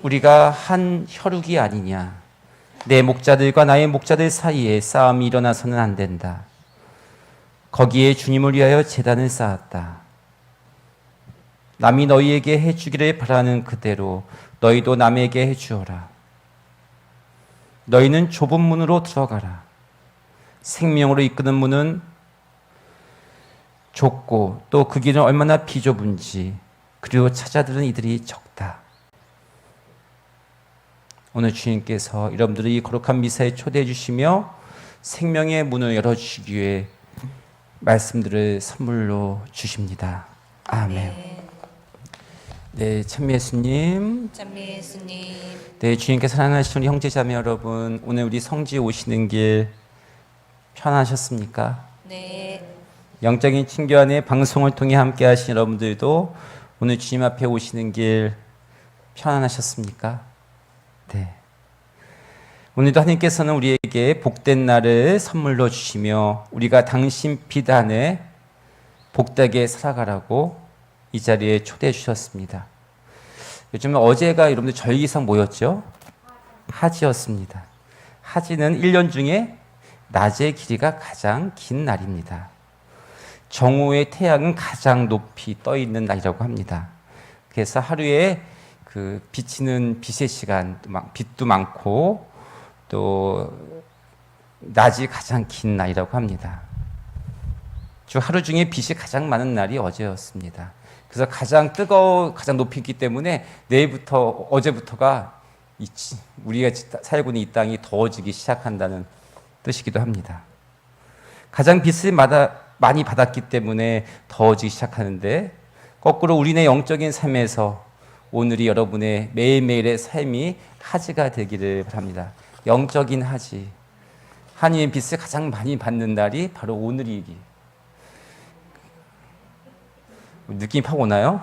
우리가 한 혈육이 아니냐. 내 목자들과 나의 목자들 사이에 싸움이 일어나서는 안 된다. 거기에 주님을 위하여 제단을 쌓았다. 남이 너희에게 해주기를 바라는 그대로 너희도 남에게 해주어라. 너희는 좁은 문으로 들어가라. 생명으로 이끄는 문은 좁고 또 그 길은 얼마나 비좁은지, 그리고 찾아들은 이들이 적다. 오늘 주님께서 여러분들을 이 거룩한 미사에 초대해 주시며 생명의 문을 열어주시기 위해 말씀들을 선물로 주십니다. 아멘. 네, 찬미 예수님. 찬미 예수님. 네, 주님께 사랑하시는 우리 형제자매 여러분, 오늘 우리 성지에 오시는 길 편하셨습니까? 네. 영적인 친교 안에 방송을 통해 함께 하신 여러분들도 오늘 주님 앞에 오시는 길 편안하셨습니까? 네. 오늘도 하나님께서는 우리에게 복된 날을 선물로 주시며 우리가 당신 빛 안에 복되게 살아가라고 이 자리에 초대해 주셨습니다. 요즘 어제가 여러분들 절기상 뭐였죠? 하지였습니다. 하지는 1년 중에 낮의 길이가 가장 긴 날입니다. 정오의 태양은 가장 높이 떠 있는 날이라고 합니다. 그래서 하루에 그 비치는 빛의 시간, 빛도 많고 또 낮이 가장 긴 날이라고 합니다. 주 하루 중에 빛이 가장 많은 날이 어제였습니다. 그래서 가장 가장 높이 있기 때문에 내일부터, 어제부터가 우리가 살고 있는 이 땅이 더워지기 시작한다는 뜻이기도 합니다. 가장 빛을 많이 받았기 때문에 더워지기 시작하는데, 거꾸로 우리네 영적인 삶에서 오늘이 여러분의 매일매일의 삶이 하지가 되기를 바랍니다. 영적인 하지. 하나님의 빛을 가장 많이 받는 날이 바로 오늘이기. 느낌이 팍 오나요?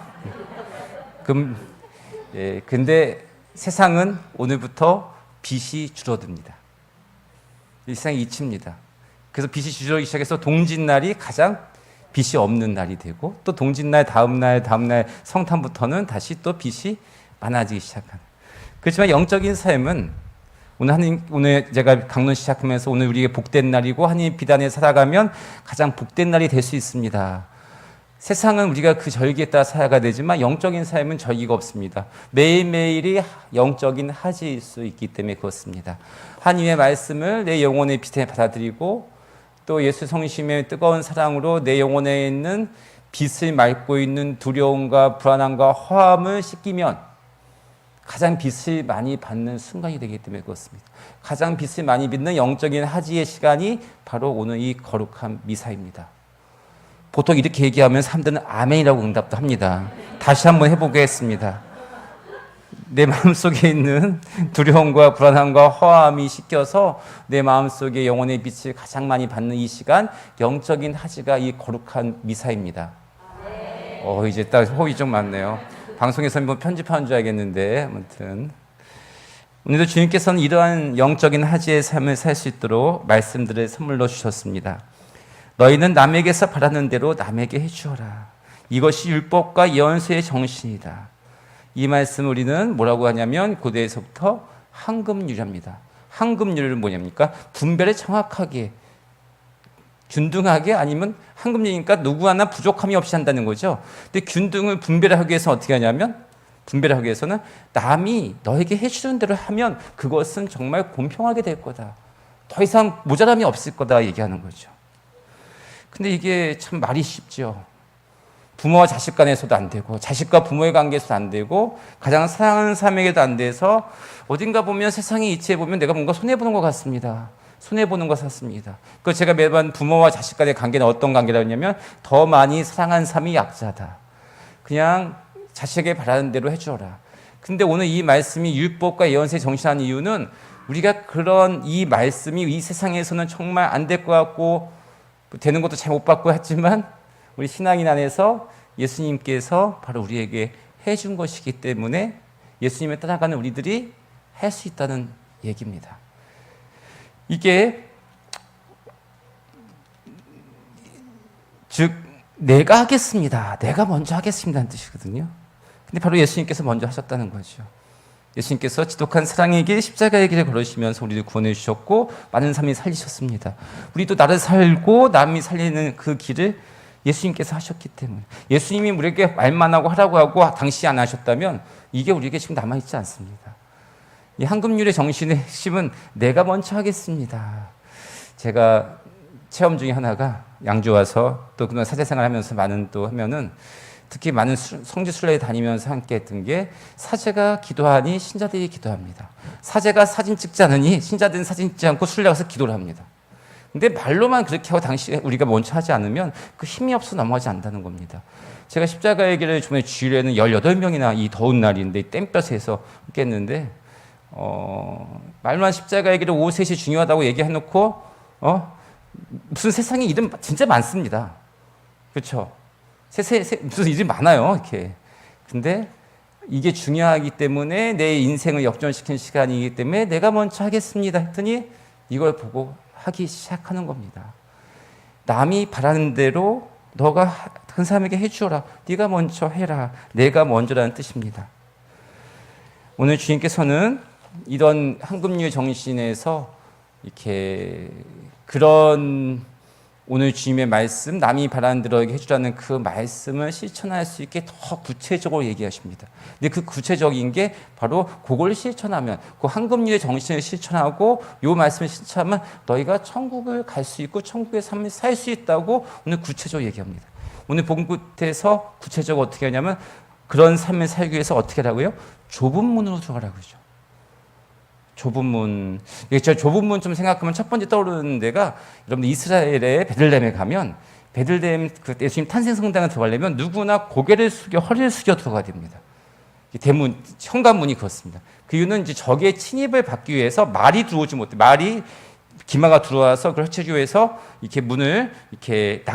근데 세상은 오늘부터 빛이 줄어듭니다. 일상의 이치입니다. 그래서 빛이 줄어들기 시작해서 동짓날이 가장 빛이 없는 날이 되고 또 동짓날 다음날 성탄부터는 다시 또 빛이 많아지기 시작하는. 그렇지만 영적인 삶은 오늘 제가 강론 시작하면서 오늘 우리에게 복된 날이고 하나님 빛 안에 살아가면 가장 복된 날이 될 수 있습니다. 세상은 우리가 그 절기에 따라 살아가야 되지만 영적인 삶은 절기가 없습니다. 매일매일이 영적인 하지일 수 있기 때문에 그렇습니다. 하나님의 말씀을 내 영혼의 빛에 받아들이고 또 예수 성심의 뜨거운 사랑으로 내 영혼에 있는 빛을 맑고 있는 두려움과 불안함과 허함을 씻기면 가장 빛을 많이 받는 순간이 되기 때문에 그렇습니다. 가장 빛을 많이 받는 영적인 하지의 시간이 바로 오늘 이 거룩한 미사입니다. 보통 이렇게 얘기하면 사람들은 아멘이라고 응답도 합니다. 다시 한번 해보겠습니다. 내 마음속에 있는 두려움과 불안함과 허함이 씻겨서 내 마음속에 영혼의 빛을 가장 많이 받는 이 시간, 영적인 하지가 이 거룩한 미사입니다. 이제 딱 호흡이 좀 많네요. 방송에서 한번 편집하는 줄 알겠는데 아무튼 오늘도 주님께서는 이러한 영적인 하지의 삶을 살 수 있도록 말씀들을 선물로 주셨습니다. 너희는 남에게서 바라는 대로 남에게 해주어라. 이것이 율법과 예언서의 정신이다. 이 말씀 우리는 뭐라고 하냐면 고대에서부터 황금률입니다. 황금률은 뭐냐니까 분별에 정확하게 균등하게 아니면 황금률이니까 누구 하나 부족함이 없이 한다는 거죠. 근데 균등을 분별하기 위해서 어떻게 하냐면 분별하기 위해서는 남이 너에게 해주는 대로 하면 그것은 정말 공평하게 될 거다. 더 이상 모자람이 없을 거다 얘기하는 거죠. 근데 이게 참 말이 쉽죠. 부모와 자식 간에서도 안 되고 자식과 부모의 관계에서도 안 되고 가장 사랑하는 사람에게도 안 돼서 어딘가 보면 세상의 이치에 보면 내가 뭔가 손해보는 것 같습니다. 손해보는 것 같습니다. 그 제가 매번 부모와 자식 간의 관계는 어떤 관계라고 하냐면 더 많이 사랑하는 사람이 약자다. 그냥 자식에게 바라는 대로 해주어라. 근데 오늘 이 말씀이 율법과 예언서의 정신한 이유는 우리가 그런 이 말씀이 이 세상에서는 정말 안 될 것 같고 되는 것도 잘 못 받고 했지만 우리 신앙인 안에서 예수님께서 바로 우리에게 해준 것이기 때문에 예수님을 따라가는 우리들이 할 수 있다는 얘기입니다. 이게 즉 내가 하겠습니다. 내가 먼저 하겠습니다는 뜻이거든요. 근데 바로 예수님께서 먼저 하셨다는 거죠. 예수님께서 지독한 사랑의 길, 십자가의 길을 걸으시면서 우리를 구원해 주셨고 많은 사람이 살리셨습니다. 우리도 나를 살고 남이 살리는 그 길을 예수님께서 하셨기 때문에 예수님이 우리에게 말만 하고 하라고 하고 당시 안 하셨다면 이게 우리에게 지금 남아있지 않습니다. 이 황금률의 정신의 핵심은 내가 먼저 하겠습니다. 제가 체험 중에 하나가 양주 와서 또 그동안 사제생활 하면서 많은 또 하면은 특히 많은 성지순례에 다니면서 함께 했던 게 사제가 기도하니 신자들이 기도합니다. 사제가 사진 찍지 않으니 신자들은 사진 찍지 않고 순례 가서 기도를 합니다. 근데 말로만 그렇게 하고 당시 우리가 먼저 하지 않으면 그 힘이 없어 넘어가지 않는다는 겁니다. 제가 십자가의 길을 주변에 주일에는 18명이나 이 더운 날인데 땡볕에서 함께 했는데 말만 십자가의 길을 오후 3시 중요하다고 얘기해놓고 무슨 세상에 일은 진짜 많습니다. 그렇죠? 무슨 일이 많아요, 이렇게. 근데 이게 중요하기 때문에 내 인생을 역전시키는 시간이기 때문에 내가 먼저 하겠습니다 했더니 이걸 보고 하기 시작하는 겁니다. 남이 바라는 대로 너가 큰 사람에게 해주어라. 네가 먼저 해라. 내가 먼저라는 뜻입니다. 오늘 주님께서는 이런 황금률 정신에서 이렇게 그런 오늘 주님의 말씀, 남이 바라는 대로 해주라는 그 말씀을 실천할 수 있게 더 구체적으로 얘기하십니다. 근데 그 구체적인 게 바로 그걸 실천하면, 그 황금률의 정신을 실천하고 요 말씀을 실천하면 너희가 천국을 갈 수 있고 천국의 삶을 살 수 있다고 오늘 구체적으로 얘기합니다. 오늘 본 끝에서 구체적으로 어떻게 하냐면 그런 삶을 살기 위해서 어떻게 하라고요? 좁은 문으로 들어가라고 그러죠. 좁은 문. 제가 좁은 문 좀 생각하면 첫 번째 떠오르는 데가 여러분들 이스라엘의 베들레헴에 가면 베들레헴 그 예수님 탄생 성당에 들어가려면 누구나 고개를 숙여 허리를 숙여 들어가야 됩니다. 대문 현관문이 그렇습니다. 그 이유는 이제 적의 침입을 받기 위해서 말이 들어오지 못해. 말이 기마가 들어와서 그걸 해치기 위해서 이렇게 문을 이렇게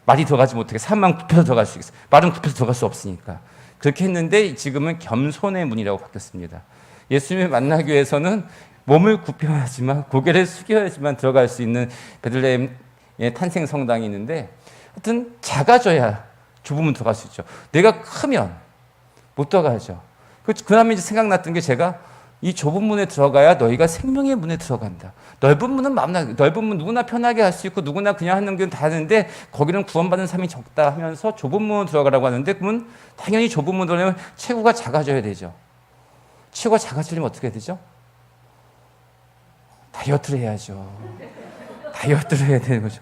말이 들어가지 못하게 사람만 굽혀서 들어갈 수 있어요. 말은 굽혀서 들어갈 수 없으니까. 그렇게 했는데 지금은 겸손의 문이라고 바뀌었습니다. 예수님을 만나기 위해서는 몸을 굽혀야지만, 고개를 숙여야지만 들어갈 수 있는 베들레헴의 탄생 성당이 있는데, 하여튼 작아져야 좁은 문 들어갈 수 있죠. 내가 크면 못 들어가죠. 그 다음에 이제 생각났던 게, 제가 이 좁은 문에 들어가야 너희가 생명의 문에 들어간다. 넓은 문은 넓은 문 누구나 편하게 할 수 있고 누구나 그냥 하는 게 다 하는데, 거기는 구원받은 사람이 적다 하면서 좁은 문으로 들어가라고 하는데, 그러면 당연히 좁은 문으로 들어가면 체구가 작아져야 되죠. 체구가 작아지려면 어떻게 해야 되죠? 다이어트를 해야죠. 다이어트를 해야 되는 거죠.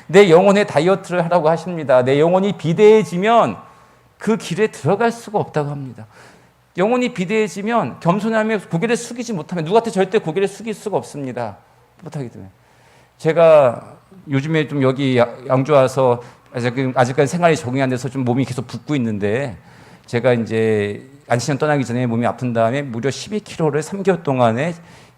내 영혼의 다이어트를 하라고 하십니다. 내 영혼이 비대해지면 그 길에 들어갈 수가 없다고 합니다. 영혼이 비대해지면, 겸손하며 고개를 숙이지 못하면, 누구한테 절대 고개를 숙일 수가 없습니다. 못하기 때문에. 제가 요즘에 좀 여기 양주 와서 아직까지 생활이 적응이 안 돼서 좀 몸이 계속 붓고 있는데, 제가 이제 안치년 떠나기 전에 몸이 아픈 다음에 무려 12kg를 3개월 동안에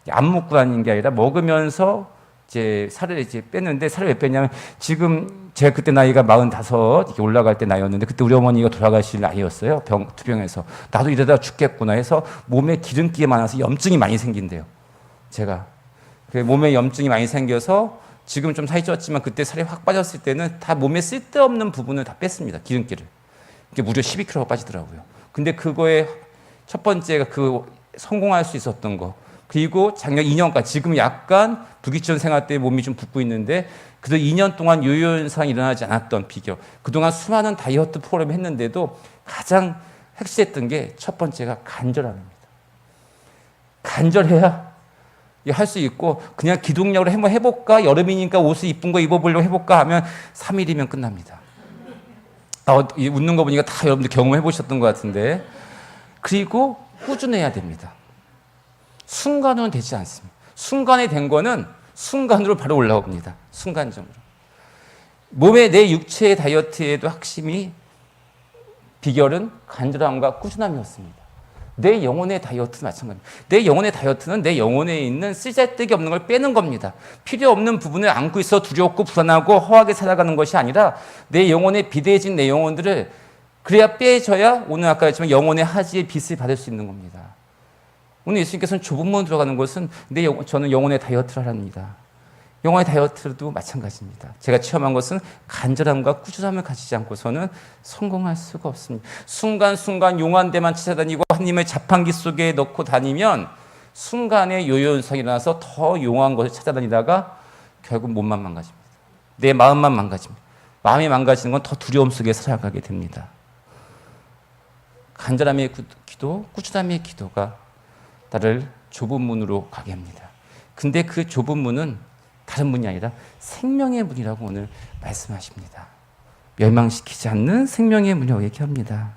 안 먹고 다니는 게 아니라 먹으면서 이제 살을 이제 뺐는데, 살을 왜 뺐냐면, 지금 제가 그때 나이가 45 이렇게 올라갈 때 나이였는데, 그때 우리 어머니가 돌아가실 나이였어요. 투병해서. 나도 이러다 죽겠구나 해서 몸에 기름기가 많아서 염증이 많이 생긴대요. 제가. 몸에 염증이 많이 생겨서 지금 좀 살이 쪘지만, 그때 살이 확 빠졌을 때는 다 몸에 쓸데없는 부분을 다 뺐습니다. 기름기를. 그게 무려 12kg가 빠지더라고요. 근데 그거의 첫 번째가 성공할 수 있었던 거. 그리고 작년 2년간, 지금 약간 불규칙한 생활 때 몸이 좀 붓고 있는데, 그래도 2년 동안 요요 현상이 일어나지 않았던 비결. 그동안 수많은 다이어트 프로그램을 했는데도 가장 핵심했던 게, 첫 번째가 간절함입니다. 간절해야 할 수 있고, 그냥 기동력으로 한번 해볼까? 여름이니까 옷을 이쁜 거 입어보려고 해볼까? 하면 3일이면 끝납니다. 웃는 거 보니까 다 여러분들 경험해 보셨던 것 같은데. 그리고 꾸준해야 됩니다. 순간으로는 되지 않습니다. 순간에 된 거는 순간으로 바로 올라옵니다. 순간적으로. 몸의 내 육체의 다이어트에도 핵심이, 비결은 간절함과 꾸준함이었습니다. 내 영혼의 다이어트는 마찬가지입니다. 내 영혼의 다이어트는 내 영혼에 있는 쓰잘데기 없는 걸 빼는 겁니다. 필요 없는 부분을 안고 있어 두렵고 불안하고 허하게 살아가는 것이 아니라, 내 영혼에 비대해진 내 영혼들을, 그래야 빼져야 오늘 아까 했지만 영혼의 하지의 빛을 받을 수 있는 겁니다. 오늘 예수님께서는 좁은 문으로 들어가는 것은 저는 영혼의 다이어트를 하랍니다. 영혼의 다이어트도 마찬가지입니다. 제가 체험한 것은 간절함과 꾸준함을 가지지 않고서는 성공할 수가 없습니다. 순간순간 용한 데만 찾아다니고 하나님의 자판기 속에 넣고 다니면 순간에 요요현상이 일어나서 더 용한 것을 찾아다니다가 결국 몸만 망가집니다. 내 마음만 망가집니다. 마음이 망가지는 건 더 두려움 속에 살아가게 됩니다. 간절함의 기도, 꾸준함의 기도가 나를 좁은 문으로 가게 합니다. 근데 그 좁은 문은 다른 문이 아니라 생명의 문이라고 오늘 말씀하십니다. 멸망시키지 않는 생명의 문이라고 얘기합니다.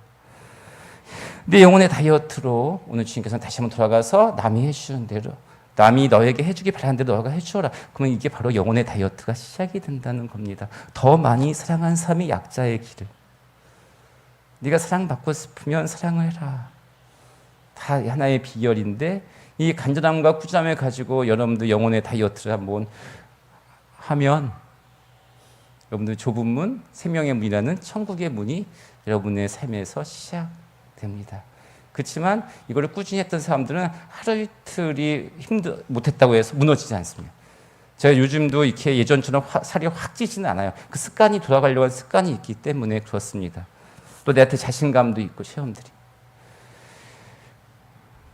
내 영혼의 다이어트로 오늘 주님께서는 다시 한번 돌아가서 남이 해주는 대로, 남이 너에게 해주기 바라는 대로 너가 해주어라. 그러면 이게 바로 영혼의 다이어트가 시작이 된다는 겁니다. 더 많이 사랑한 삶이 약자의 길을. 네가 사랑받고 싶으면 사랑을 해라. 다 하나의 비결인데, 이 간절함과 꾸준함을 가지고 여러분들 영혼의 다이어트를 한번 하면, 여러분들 좁은 문, 생명의 문이라는 천국의 문이 여러분의 삶에서 시작됩니다. 그렇지만 이걸 꾸준히 했던 사람들은 하루 이틀이 못했다고 해서 무너지지 않습니다. 제가 요즘도 이렇게 예전처럼 살이 확 찌지는 않아요. 그 습관이 돌아가려고 하는 습관이 있기 때문에 그렇습니다. 또 내한테 자신감도 있고 체험들이.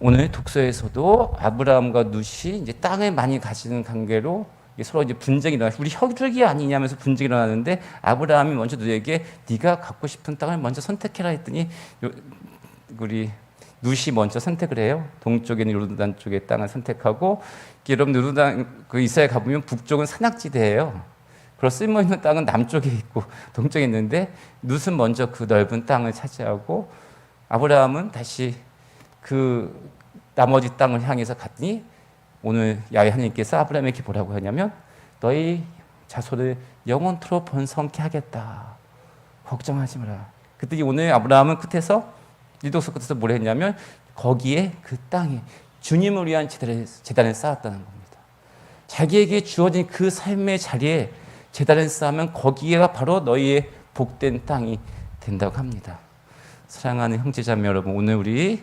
오늘 독서에서도 아브라함과 룻이 이제 땅을 많이 가지는 관계로 서로 이제 분쟁이 일어나, 우리 혈육이 아니냐면서 분쟁이 일어나는데, 아브라함이 먼저 룻에게 네가 갖고 싶은 땅을 먼저 선택해라 했더니 우리 룻이 먼저 선택을 해요. 동쪽에 있는 요르단 쪽의 땅을 선택하고, 여러분 요르단 그 이스라엘 가보면 북쪽은 산악지대예요. 그리고 쓸모 있는 땅은 남쪽에 있고 동쪽에 있는데, 룻은 먼저 그 넓은 땅을 차지하고, 아브라함은 다시 그 나머지 땅을 향해서 갔더니, 오늘 야훼 하나님께서 아브라함에게 뭐라고 하냐면, 너희 자손을 영원토록 번성케 하겠다. 걱정하지 마라. 그랬더니 오늘 아브라함은 끝에서, 이독서 끝에서 뭘 했냐면, 거기에 그 땅에 주님을 위한 제단을 쌓았다는 겁니다. 자기에게 주어진 그 삶의 자리에 제단을 쌓으면 거기에가 바로 너희의 복된 땅이 된다고 합니다. 사랑하는 형제자매 여러분, 오늘 우리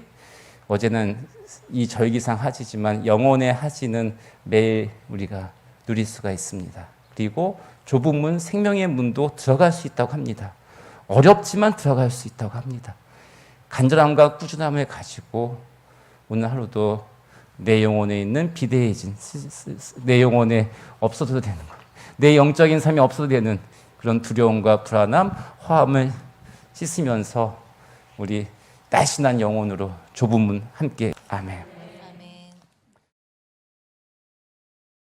어제는 이 절기상 하지지만 영혼의 하지는 매일 우리가 누릴 수가 있습니다. 그리고 좁은 문, 생명의 문도 들어갈 수 있다고 합니다. 어렵지만 들어갈 수 있다고 합니다. 간절함과 꾸준함을 가지고 오늘 하루도 내 영혼에 있는 비대해진, 내 영혼에 없어도 되는 것, 내 영적인 삶이 없어도 되는 그런 두려움과 불안함, 허함을 씻으면서 우리 날씬한 영혼으로 좁은 문 함께. 아멘.